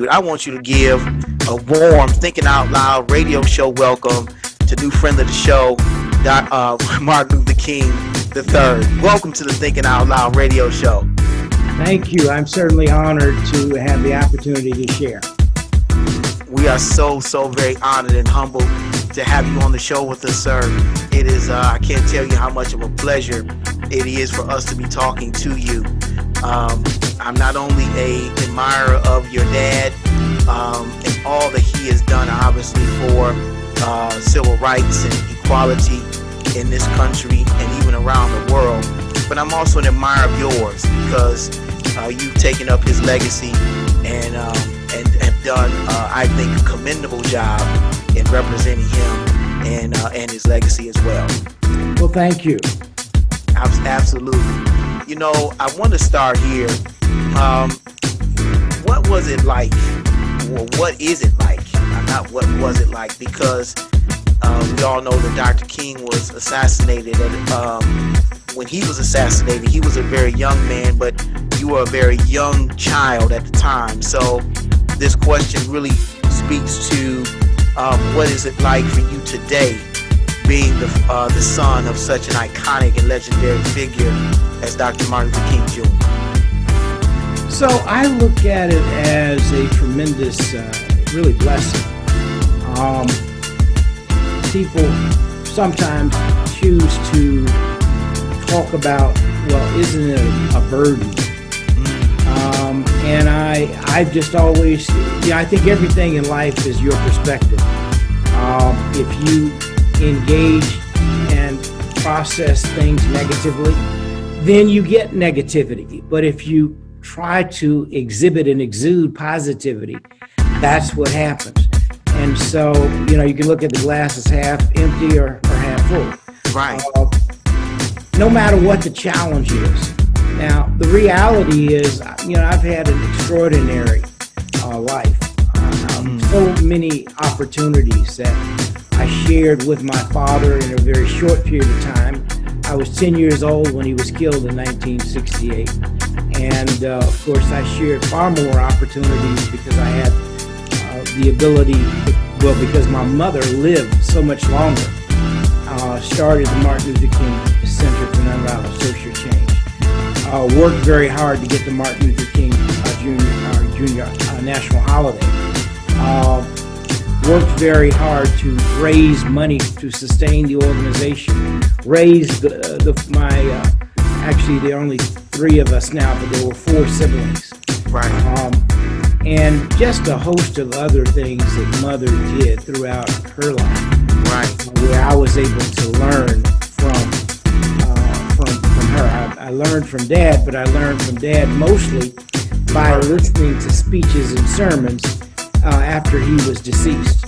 I want you to give a warm Thinking Out Loud radio show welcome to new friend of the show, Martin Luther King III. Welcome to the Thinking Out Loud radio show. Thank you. I'm certainly honored to have the opportunity to share. We are so very honored and humbled to have you on the show with us, sir. It is, I can't tell you how much of a pleasure it is for us to be talking to you. I'm not only an admirer of your dad and all that he has done, obviously, for civil rights and equality in this country and even around the world, but I'm also an admirer of yours because you've taken up his legacy and have done, I think, a commendable job in representing him and his legacy as well. Well, thank you. Absolutely. You know, I want to start here. What was it like? Well, what is it like? Not what was it like, because we all know that Dr. King was assassinated. And when he was assassinated, he was a very young man, but you were a very young child at the time. So this question really speaks to what is it like for you today, being the son of such an iconic and legendary figure as Dr. Martin Luther King Jr. So I look at it as a tremendous, really blessing. People sometimes choose to talk about, well, isn't it a burden? And I've just always, I think everything in life is your perspective. If you engage and process things negatively, then you get negativity. But if you try to exhibit and exude positivity, that's what happens. And so, you can look at the glass as half empty or half full. Right. No matter what the challenge is. Now, the reality is, I've had an extraordinary life. So many opportunities that I shared with my father in a very short period of time. I was 10 years old when he was killed in 1968. And of course, I shared far more opportunities because I had the ability, because my mother lived so much longer. Started the Martin Luther King Center for Nonviolent Social Change. Worked very hard to get the Martin Luther King Jr. National Holiday. Worked very hard to raise money to sustain the organization. Raised actually there are only 3 of us now, but there were 4 siblings. Right. And just a host of other things that Mother did throughout her life. Right. Where I was able to learn from her. I learned from Dad, but I learned from Dad mostly by listening to speeches and sermons after he was deceased.